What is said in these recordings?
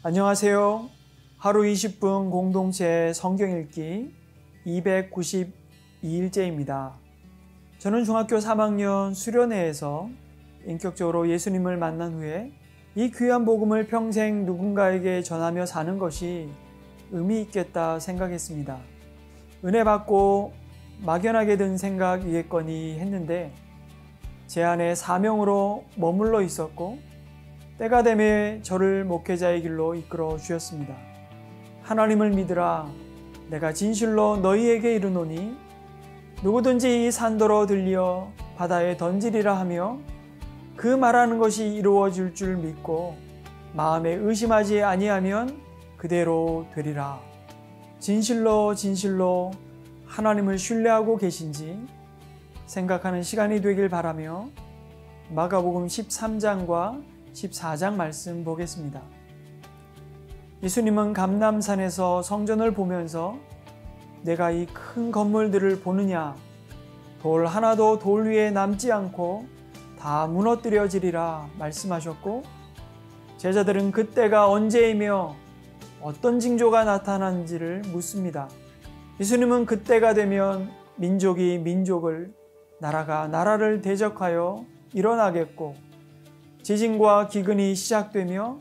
안녕하세요. 하루 20분 공동체 성경 읽기 292일째입니다. 저는 중학교 3학년 수련회에서 인격적으로 예수님을 만난 후에 이 귀한 복음을 평생 누군가에게 전하며 사는 것이 의미 있겠다 생각했습니다. 은혜 받고 막연하게 든 생각이겠거니 했는데 제 안에 사명으로 머물러 있었고 때가 되매 저를 목회자의 길로 이끌어 주셨습니다. 하나님을 믿으라. 내가 진실로 너희에게 이르노니 누구든지 이 산더러 들려 바다에 던지리라 하며 그 말하는 것이 이루어질 줄 믿고 마음에 의심하지 아니하면 그대로 되리라. 진실로 하나님을 신뢰하고 계신지 생각하는 시간이 되길 바라며 마가복음 13장과 14장 말씀 보겠습니다. 예수님은 감람산에서 성전을 보면서 내가 이 큰 건물들을 보느냐? 돌 하나도 돌 위에 남지 않고 다 무너뜨려지리라 말씀하셨고 제자들은 그때가 언제이며 어떤 징조가 나타나는지를 묻습니다. 예수님은 그때가 되면 민족이 민족을, 나라가 나라를 대적하여 일어나겠고 지진과 기근이 시작되며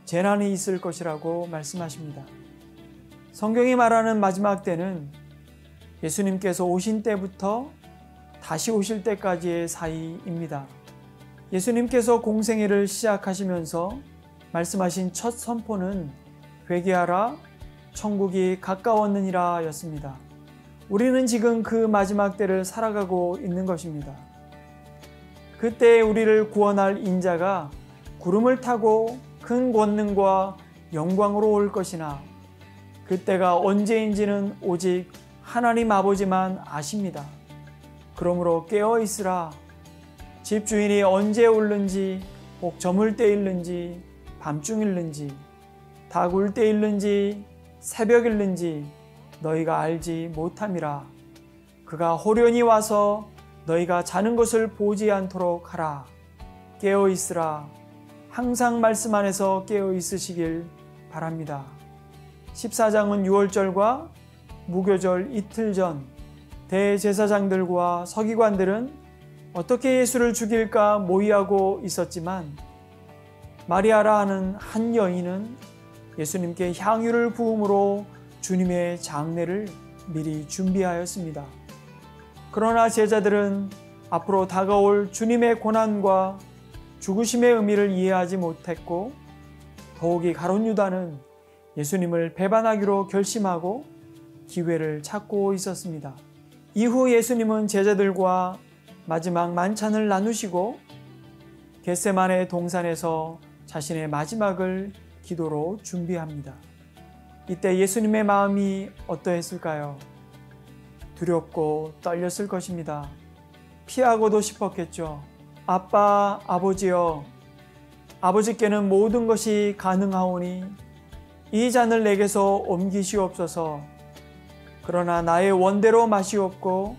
재난이 있을 것이라고 말씀하십니다. 성경이 말하는 마지막 때는 예수님께서 오신 때부터 다시 오실 때까지의 사이입니다. 예수님께서 공생애를 시작하시면서 말씀하신 첫 선포는 회개하라, 천국이 가까웠느니라 였습니다. 우리는 지금 그 마지막 때를 살아가고 있는 것입니다. 그때 우리를 구원할 인자가 구름을 타고 큰 권능과 영광으로 올 것이나 그때가 언제인지는 오직 하나님 아버지만 아십니다. 그러므로 깨어 있으라. 집주인이 언제 올는지, 혹 저물 때일는지, 밤중일는지, 닭 울 때일는지, 새벽일는지 너희가 알지 못함이라. 그가 호련히 와서 너희가 자는 것을 보지 않도록 하라. 깨어 있으라. 항상 말씀 안에서 깨어 있으시길 바랍니다. 14장은 6월절과 무교절 이틀 전 대제사장들과 서기관들은 어떻게 예수를 죽일까 모의하고 있었지만 마리아라 하는 한 여인은 예수님께 향유를 부음으로 주님의 장례를 미리 준비하였습니다. 그러나 제자들은 앞으로 다가올 주님의 고난과 죽으심의 의미를 이해하지 못했고 더욱이 가룟 유다는 예수님을 배반하기로 결심하고 기회를 찾고 있었습니다. 이후 예수님은 제자들과 마지막 만찬을 나누시고 겟세마네 동산에서 자신의 마지막을 기도로 준비합니다. 이때 예수님의 마음이 어떠했을까요? 두렵고 떨렸을 것입니다. 피하고도 싶었겠죠. 아빠, 아버지여, 아버지께는 모든 것이 가능하오니 이 잔을 내게서 옮기시옵소서. 그러나 나의 원대로 마시옵고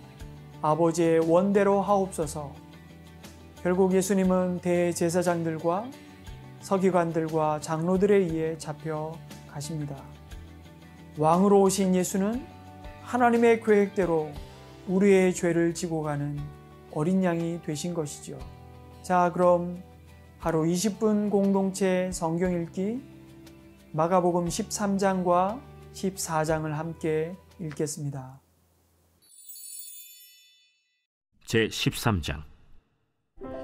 아버지의 원대로 하옵소서. 결국 예수님은 대제사장들과 서기관들과 장로들에 의해 잡혀 가십니다. 왕으로 오신 예수는 하나님의 계획대로 우리의 죄를 지고 가는 어린 양이 되신 것이죠. 자, 그럼 하루 20분 공동체 성경 읽기 마가복음 13장과 14장을 함께 읽겠습니다. 제13장.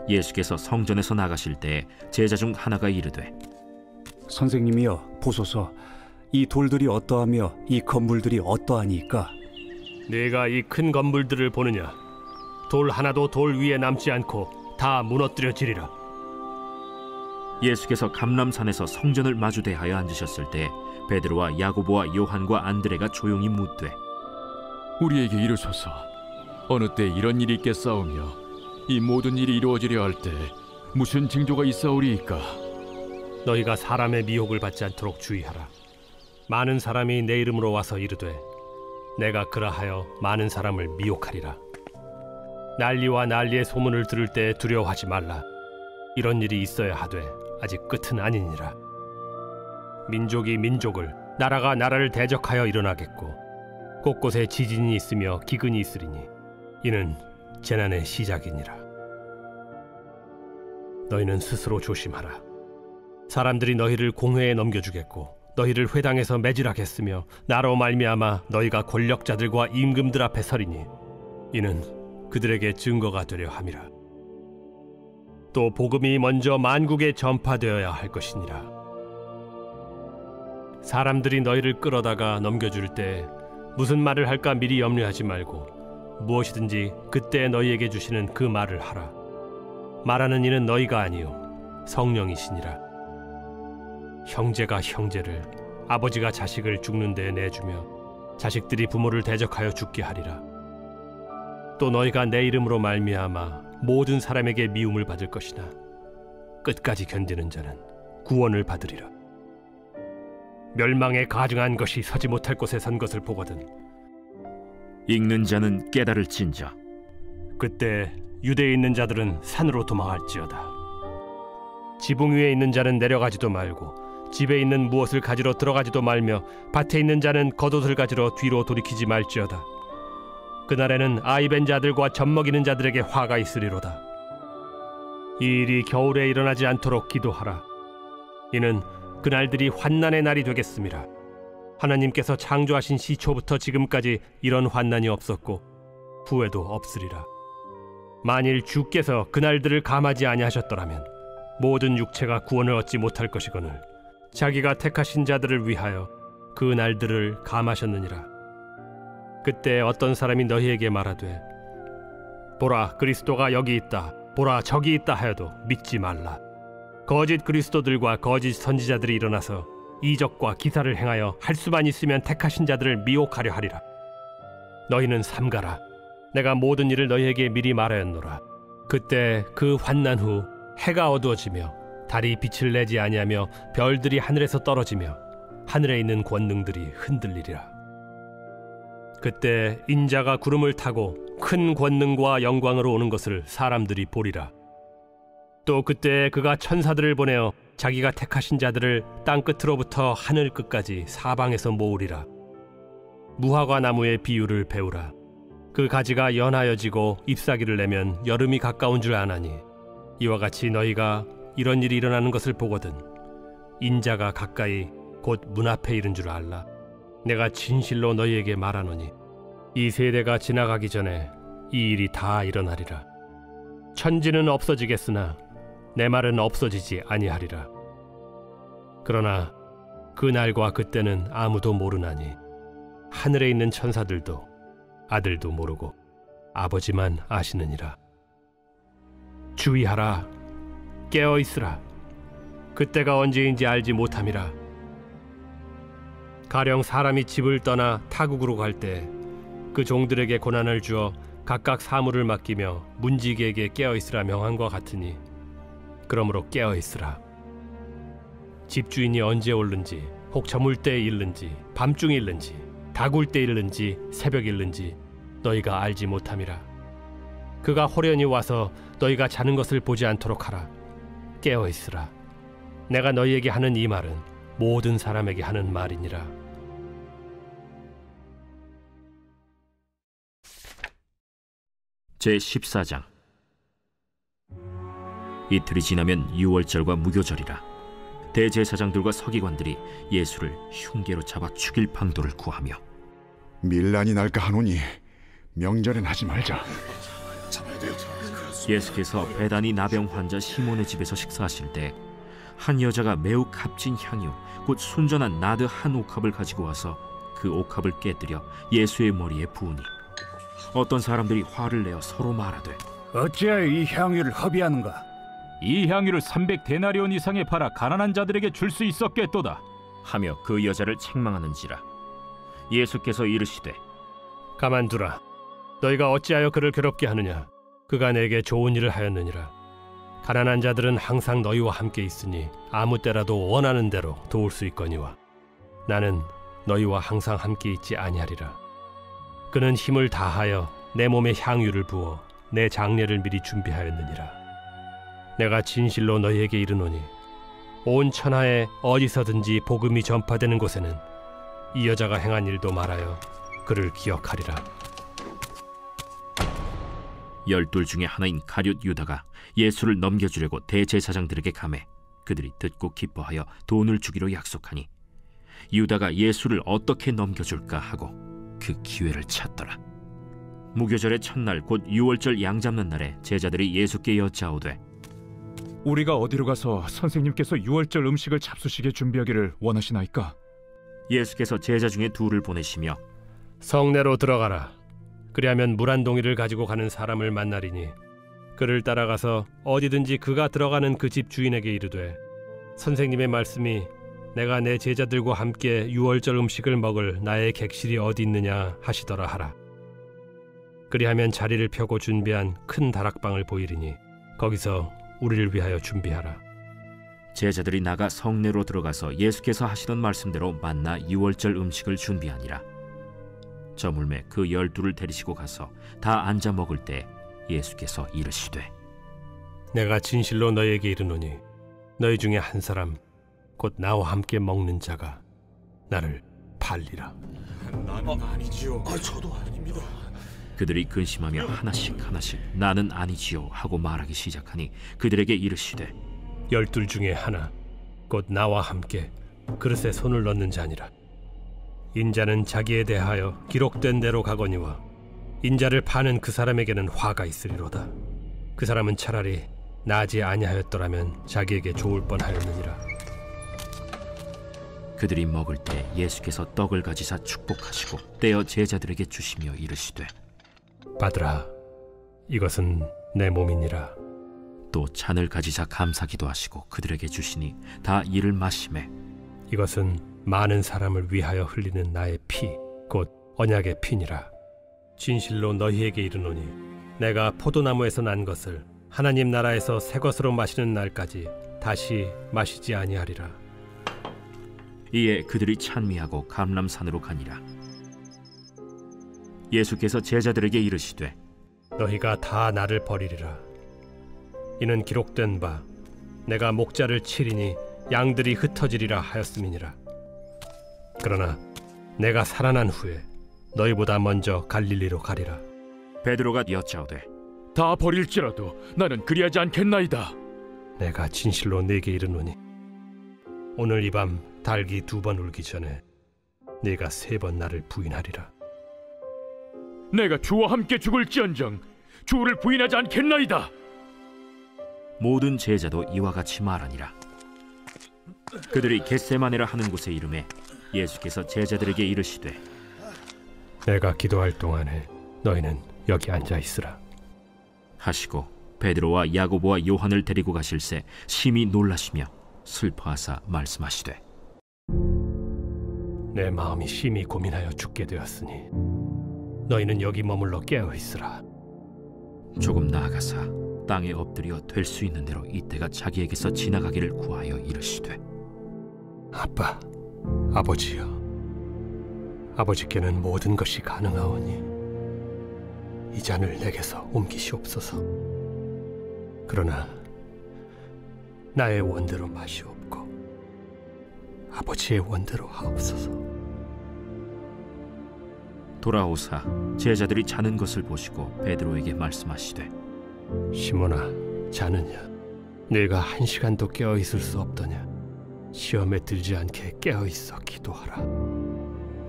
예수께서 성전에서 나가실 때 제자 중 하나가 이르되 선생님이여 보소서, 이 돌들이 어떠하며 이 건물들이 어떠하니까? 네가 이 큰 건물들을 보느냐? 돌 하나도 돌 위에 남지 않고 다 무너뜨려지리라. 예수께서 감람산에서 성전을 마주 대하여 앉으셨을 때 베드로와 야고보와 요한과 안드레가 조용히 묻되 우리에게 이르소서, 어느 때 이런 일이 있겠사오며 이 모든 일이 이루어지려 할 때 무슨 징조가 있사오리이까? 너희가 사람의 미혹을 받지 않도록 주의하라. 많은 사람이 내 이름으로 와서 이르되 내가 그라하여 많은 사람을 미혹하리라. 난리와 난리의 소문을 들을 때 두려워하지 말라. 이런 일이 있어야 하되 아직 끝은 아니니라. 민족이 민족을, 나라가 나라를 대적하여 일어나겠고 곳곳에 지진이 있으며 기근이 있으리니 이는 재난의 시작이니라. 너희는 스스로 조심하라. 사람들이 너희를 공회에 넘겨주겠고 너희를 회당에서 매질하겠으며 나로 말미암아 너희가 권력자들과 임금들 앞에 서리니 이는 그들에게 증거가 되려 함이라. 또 복음이 먼저 만국에 전파되어야 할 것이니라. 사람들이 너희를 끌어다가 넘겨줄 때 무슨 말을 할까 미리 염려하지 말고 무엇이든지 그때 너희에게 주시는 그 말을 하라. 말하는 이는 너희가 아니요 성령이시니라. 형제가 형제를, 아버지가 자식을 죽는 데에 내주며 자식들이 부모를 대적하여 죽게 하리라. 또 너희가 내 이름으로 말미암아 모든 사람에게 미움을 받을 것이나 끝까지 견디는 자는 구원을 받으리라. 멸망에 가증한 것이 서지 못할 곳에 선 것을 보거든 읽는 자는 깨달을진저. 그때 유대에 있는 자들은 산으로 도망할지어다. 지붕 위에 있는 자는 내려가지도 말고 집에 있는 무엇을 가지러 들어가지도 말며 밭에 있는 자는 겉옷을 가지러 뒤로 돌이키지 말지어다. 그날에는 아이 벤 자들과 젖먹이는 자들에게 화가 있으리로다. 이 일이 겨울에 일어나지 않도록 기도하라. 이는 그날들이 환난의 날이 되겠음이라. 하나님께서 창조하신 시초부터 지금까지 이런 환난이 없었고 후에도 없으리라. 만일 주께서 그날들을 감하지 아니하셨더라면 모든 육체가 구원을 얻지 못할 것이거늘 자기가 택하신 자들을 위하여 그 날들을 감하셨느니라. 그때 어떤 사람이 너희에게 말하되 보라 그리스도가 여기 있다, 보라 저기 있다 하여도 믿지 말라. 거짓 그리스도들과 거짓 선지자들이 일어나서 이적과 기사를 행하여 할 수만 있으면 택하신 자들을 미혹하려 하리라. 너희는 삼가라. 내가 모든 일을 너희에게 미리 말하였노라. 그때 그 환난 후 해가 어두워지며 달이 빛을 내지 아니하며 별들이 하늘에서 떨어지며 하늘에 있는 권능들이 흔들리리라. 그때 인자가 구름을 타고 큰 권능과 영광으로 오는 것을 사람들이 보리라. 또 그때 그가 천사들을 보내어 자기가 택하신 자들을 땅 끝으로부터 하늘 끝까지 사방에서 모으리라. 무화과 나무의 비유를 배우라. 그 가지가 연하여지고 잎사귀를 내면 여름이 가까운 줄 아나니 이와 같이 너희가 이런 일이 일어나는 것을 보거든 인자가 가까이 곧 문 앞에 이른 줄 알라. 내가 진실로 너희에게 말하노니 이 세대가 지나가기 전에 이 일이 다 일어나리라. 천지는 없어지겠으나 내 말은 없어지지 아니하리라. 그러나 그 날과 그때는 아무도 모르나니 하늘에 있는 천사들도 아들도 모르고 아버지만 아시느니라. 주의하라. 깨어 있으라. 그때가 언제인지 알지 못함이라. 가령 사람이 집을 떠나 타국으로 갈 때 그 종들에게 고난을 주어 각각 사물을 맡기며 문지기에게 깨어 있으라 명한과 같으니 그러므로 깨어 있으라. 집주인이 언제 오는지 혹 저물 때에 일는지 밤중에 일는지 다굴 때 일는지 새벽 일는지 너희가 알지 못함이라. 그가 호련히 와서 너희가 자는 것을 보지 않도록 하라. 깨어 있으라. 내가 너희에게 하는 이 말은 모든 사람에게 하는 말이니라. 제14장. 이틀이 지나면 유월절과 무교절이라. 대제사장들과 서기관들이 예수를 흉계로 잡아 죽일 방도를 구하며 밀란이 날까 하노니 명절엔 하지 말자. 예수께서 베다니 나병 환자 시몬의 집에서 식사하실 때 한 여자가 매우 값진 향유 곧 순전한 나드 한 옥합을 가지고 와서 그 옥합을 깨뜨려 예수의 머리에 부으니 어떤 사람들이 화를 내어 서로 말하되 어찌하여 이 향유를 허비하는가? 이 향유를 300데나리온 이상에 팔아 가난한 자들에게 줄 수 있었겠도다 하며 그 여자를 책망하는지라. 예수께서 이르시되 가만두라. 너희가 어찌하여 그를 괴롭게 하느냐. 그가 내게 좋은 일을 하였느니라. 가난한 자들은 항상 너희와 함께 있으니 아무 때라도 원하는 대로 도울 수 있거니와 나는 너희와 항상 함께 있지 아니하리라. 그는 힘을 다하여 내 몸에 향유를 부어 내 장례를 미리 준비하였느니라. 내가 진실로 너희에게 이르노니 온 천하에 어디서든지 복음이 전파되는 곳에는 이 여자가 행한 일도 말하여 그를 기억하리라. 12 중에 하나인 가룟 유다가 예수를 넘겨주려고 대제사장들에게 가매 그들이 듣고 기뻐하여 돈을 주기로 약속하니 유다가 예수를 어떻게 넘겨줄까 하고 그 기회를 찾더라. 무교절의 첫날 곧 유월절 양 잡는 날에 제자들이 예수께 여짜오되 우리가 어디로 가서 선생님께서 유월절 음식을 잡수시게 준비하기를 원하시나이까? 예수께서 제자 중에 둘을 보내시며 성내로 들어가라. 그리하면 물 한 동이를 가지고 가는 사람을 만나리니 그를 따라가서 어디든지 그가 들어가는 그 집 주인에게 이르되 선생님의 말씀이 내가 내 제자들과 함께 유월절 음식을 먹을 나의 객실이 어디 있느냐 하시더라 하라. 그리하면 자리를 펴고 준비한 큰 다락방을 보이리니 거기서 우리를 위하여 준비하라. 제자들이 나가 성내로 들어가서 예수께서 하시던 말씀대로 만나 유월절 음식을 준비하니라. 저물매 그 12를 데리시고 가서 다 앉아 먹을 때 예수께서 이르시되 내가 진실로 너희에게 이르노니 너희 중에 한 사람 곧 나와 함께 먹는 자가 나를 팔리라. 나는 아니지요. 저도 아닙니다. 그들이 근심하며 하나씩 나는 아니지요 하고 말하기 시작하니 그들에게 이르시되 12 중에 하나 곧 나와 함께 그릇에 손을 넣는 자니라. 인자는 자기에 대하여 기록된 대로 가거니와 인자를 파는 그 사람에게는 화가 있으리로다. 그 사람은 차라리 나지 아니하였더라면 자기에게 좋을 뻔하였느니라. 그들이 먹을 때 예수께서 떡을 가지사 축복하시고 떼어 제자들에게 주시며 이르시되 받으라. 이것은 내 몸이니라. 또 잔을 가지사 감사기도 하시고 그들에게 주시니 다 이를 마시매 이것은 많은 사람을 위하여 흘리는 나의 피 곧 언약의 피니라. 진실로 너희에게 이르노니 내가 포도나무에서 난 것을 하나님 나라에서 새 것으로 마시는 날까지 다시 마시지 아니하리라. 이에 그들이 찬미하고 감람산으로 가니라. 예수께서 제자들에게 이르시되 너희가 다 나를 버리리라. 이는 기록된 바 내가 목자를 치리니 양들이 흩어지리라 하였음이니라. 그러나 내가 살아난 후에 너희보다 먼저 갈릴리로 가리라. 베드로가 여짜오되 다 버릴지라도 나는 그리하지 않겠나이다. 내가 진실로 네게 이르노니 오늘 이 밤 닭이 2번 울기 전에 네가 3번 나를 부인하리라. 내가 주와 함께 죽을지언정 주를 부인하지 않겠나이다. 모든 제자도 이와 같이 말하니라. 그들이 겟세마네라 하는 곳에 이르매 예수께서 제자들에게 이르시되 내가 기도할 동안에 너희는 여기 앉아 있으라 하시고 베드로와 야고보와 요한을 데리고 가실새 심히 놀라시며 슬퍼하사 말씀하시되 내 마음이 심히 고민하여 죽게 되었으니 너희는 여기 머물러 깨어 있으라. 조금 나아가사 땅에 엎드려 될 수 있는 대로 이때가 자기에게서 지나가기를 구하여 이르시되 아빠, 아버지여, 아버지께는 모든 것이 가능하오니 이 잔을 내게서 옮기시옵소서. 그러나 나의 원대로 마시옵고 아버지의 원대로 하옵소서. 돌아오사 제자들이 자는 것을 보시고 베드로에게 말씀하시되 시몬아, 자느냐? 네가 1시간도 깨어 있을 수 없더냐? 시험에 들지 않게 깨어 있어 기도하라.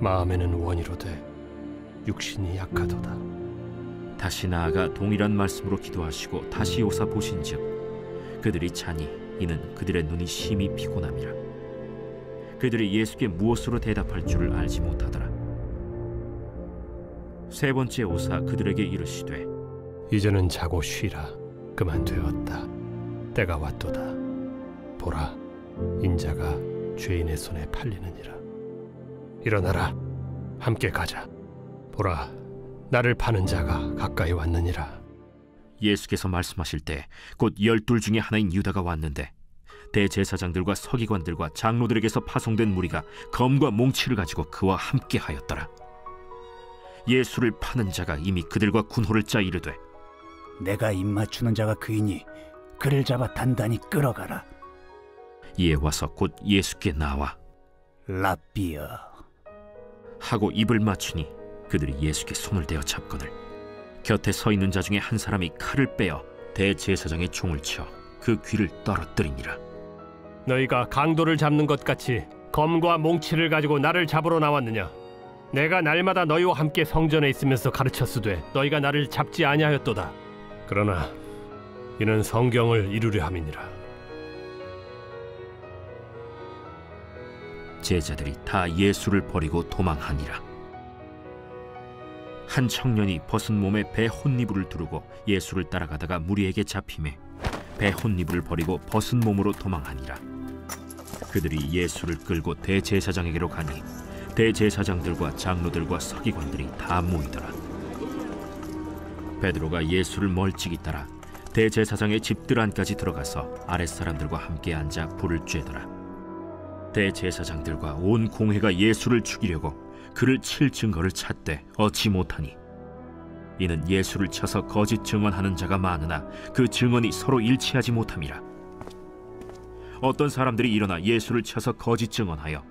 마음에는 원이로되 육신이 약하도다. 다시 나아가 동일한 말씀으로 기도하시고 다시 오사 보신즉 그들이 자니 이는 그들의 눈이 심히 피곤함이라. 그들이 예수께 무엇으로 대답할 줄을 알지 못하더라. 3번째 오사 그들에게 이르시되 이제는 자고 쉬라. 그만 되었다. 때가 왔도다. 보라, 인자가 죄인의 손에 팔리느니라. 일어나라, 함께 가자. 보라, 나를 파는 자가 가까이 왔느니라. 예수께서 말씀하실 때 곧 12 중에 하나인 유다가 왔는데 대제사장들과 서기관들과 장로들에게서 파송된 무리가 검과 몽치를 가지고 그와 함께 하였더라. 예수를 파는 자가 이미 그들과 군호를 짜 이르되 내가 입맞추는 자가 그이니 그를 잡아 단단히 끌어가라. 이에 와서 곧 예수께 나와 라비어 하고 입을 맞추니 그들이 예수께 손을 대어 잡거늘 곁에 서 있는 자 중에 한 사람이 칼을 빼어 대제사장의 총을 쳐 그 귀를 떨어뜨리니라. 너희가 강도를 잡는 것 같이 검과 몽치를 가지고 나를 잡으러 나왔느냐? 내가 날마다 너희와 함께 성전에 있으면서 가르쳤으되 너희가 나를 잡지 아니하였도다. 그러나 이는 성경을 이루려 함이니라. 제자들이 다 예수를 버리고 도망하니라. 한 청년이 벗은 몸에 배 혼니부를 두르고 예수를 따라가다가 무리에게 잡히매 배 혼니부를 버리고 벗은 몸으로 도망하니라. 그들이 예수를 끌고 대제사장에게로 가니 대제사장들과 장로들과 서기관들이 다 모이더라. 베드로가 예수를 멀찍이 따라 대제사장의 집들 안까지 들어가서 아랫사람들과 함께 앉아 불을 쬐더라. 대제사장들과 온 공회가 예수를 죽이려고 그를 칠 증거를 찾되 얻지 못하니 이는 예수를 쳐서 거짓 증언하는 자가 많으나 그 증언이 서로 일치하지 못함이라. 어떤 사람들이 일어나 예수를 쳐서 거짓 증언하여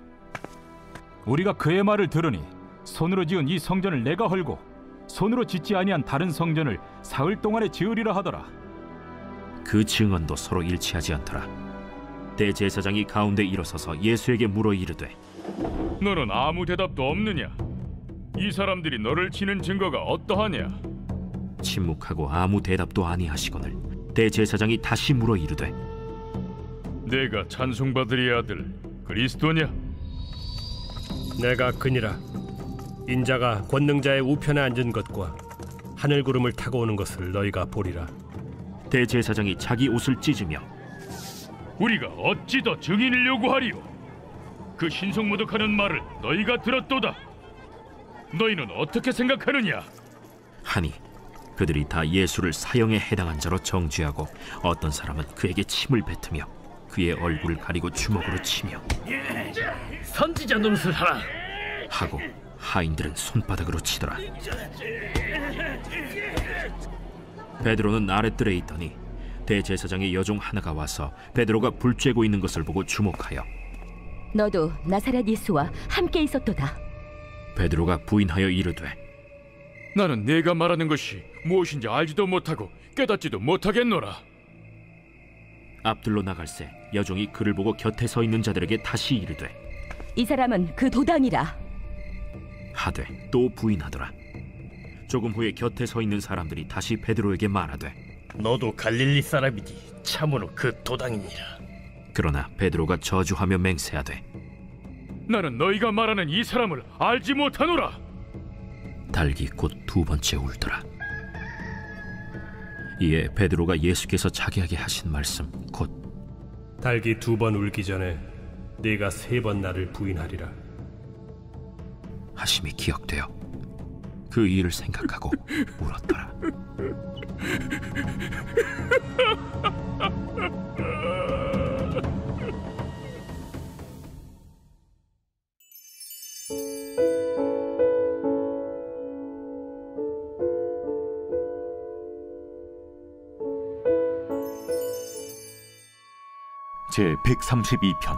우리가 그의 말을 들으니 손으로 지은 이 성전을 내가 헐고 손으로 짓지 아니한 다른 성전을 사흘 동안에 지으리라 하더라. 그 증언도 서로 일치하지 않더라. 대제사장이 가운데 일어서서 예수에게 물어 이르되 너는 아무 대답도 없느냐? 이 사람들이 너를 치는 증거가 어떠하냐? 침묵하고 아무 대답도 아니하시거늘 대제사장이 다시 물어 이르되 내가 찬송받으리 아들 그리스도냐? 내가 그니라. 인자가 권능자의 우편에 앉은 것과 하늘 구름을 타고 오는 것을 너희가 보리라. 대제사장이 자기 옷을 찢으며 우리가 어찌 더 증인을 요구하리요? 그 신성모독하는 말을 너희가 들었도다. 너희는 어떻게 생각하느냐? 하니 그들이 다 예수를 사형에 해당한 자로 정죄하고 어떤 사람은 그에게 침을 뱉으며 그의 얼굴을 가리고 주먹으로 치며 선지자 노릇을 하라 하고 하인들은 손바닥으로 치더라. 베드로는 아랫뜰에 있더니 대제사장의 여종 하나가 와서 베드로가 불 쬐고 있는 것을 보고 주목하여 너도 나사렛 예수와 함께 있었도다. 베드로가 부인하여 이르되 나는 네가 말하는 것이 무엇인지 알지도 못하고 깨닫지도 못하겠노라. 앞들로 나갈새 여종이 그를 보고 곁에 서 있는 자들에게 다시 이르되 이 사람은 그 도당이라 하되 또 부인하더라. 조금 후에 곁에 서 있는 사람들이 다시 베드로에게 말하되 너도 갈릴리 사람이니 참으로 그 도당이니라. 그러나 베드로가 저주하며 맹세하되 나는 너희가 말하는 이 사람을 알지 못하노라. 달기 곧 두 번째 울더라. 이에 베드로가 예수께서 자기에게 하신 말씀 곧 달기 2번 울기 전에 네가 3번 나를 부인하리라 하심이 기억되어 그 일을 생각하고 울었더라. 제132편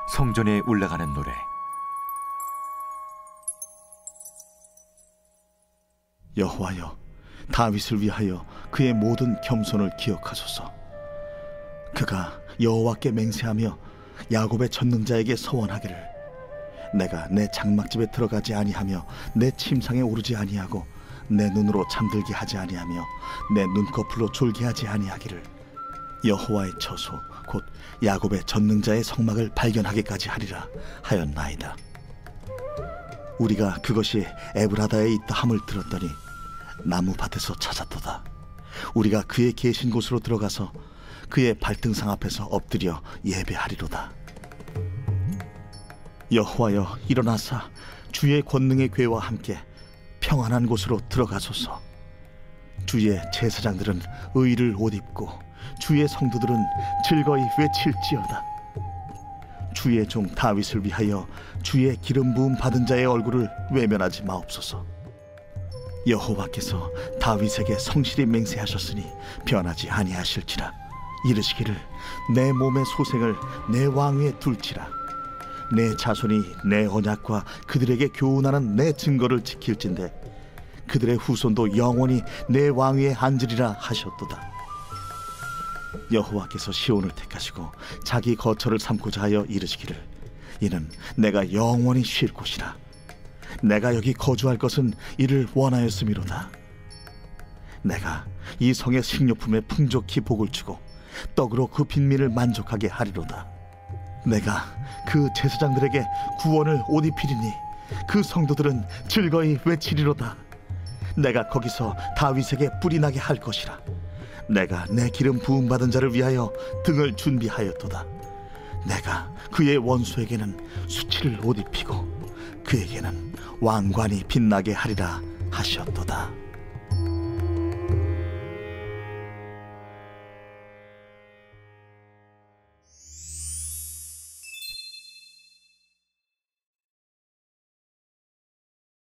성전에 올라가는 노래. 여호와여, 다윗을 위하여 그의 모든 겸손을 기억하소서. 그가 여호와께 맹세하며 야곱의 전능자에게 서원하기를 내가 내 장막집에 들어가지 아니하며 내 침상에 오르지 아니하고 내 눈으로 잠들게 하지 아니하며 내 눈꺼풀로 졸게 하지 아니하기를 여호와의 처소 곧 야곱의 전능자의 성막을 발견하기까지 하리라 하였나이다. 우리가 그것이 에브라다에 있다 함을 들었더니 나무밭에서 찾았도다. 우리가 그의 계신 곳으로 들어가서 그의 발등상 앞에서 엎드려 예배하리로다. 여호와여, 일어나사 주의 권능의 궤와 함께 평안한 곳으로 들어가소서. 주의 제사장들은 의를 옷 입고 주의 성도들은 즐거이 외칠지어다. 주의 종 다윗을 위하여 주의 기름 부음 받은 자의 얼굴을 외면하지 마옵소서. 여호와께서 다윗에게 성실히 맹세하셨으니 변하지 아니하실지라. 이르시기를 내 몸의 소생을 내 왕위에 둘지라. 내 자손이 내 언약과 그들에게 교훈하는 내 증거를 지킬진대 그들의 후손도 영원히 내 왕위에 앉으리라 하셨도다. 여호와께서 시온을 택하시고 자기 거처를 삼고자 하여 이르시기를 이는 내가 영원히 쉴 곳이라. 내가 여기 거주할 것은 이를 원하였음이로다. 내가 이 성의 식료품에 풍족히 복을 주고 떡으로 그 빈민을 만족하게 하리로다. 내가 그 제사장들에게 구원을 옷 입히리니 그 성도들은 즐거이 외치리로다. 내가 거기서 다윗에게 뿔이 나게 할 것이라. 내가 내 기름 부음 받은 자를 위하여 등을 준비하였도다. 내가 그의 원수에게는 수치를 옷 입히고 그에게는 왕관이 빛나게 하리라 하셨도다.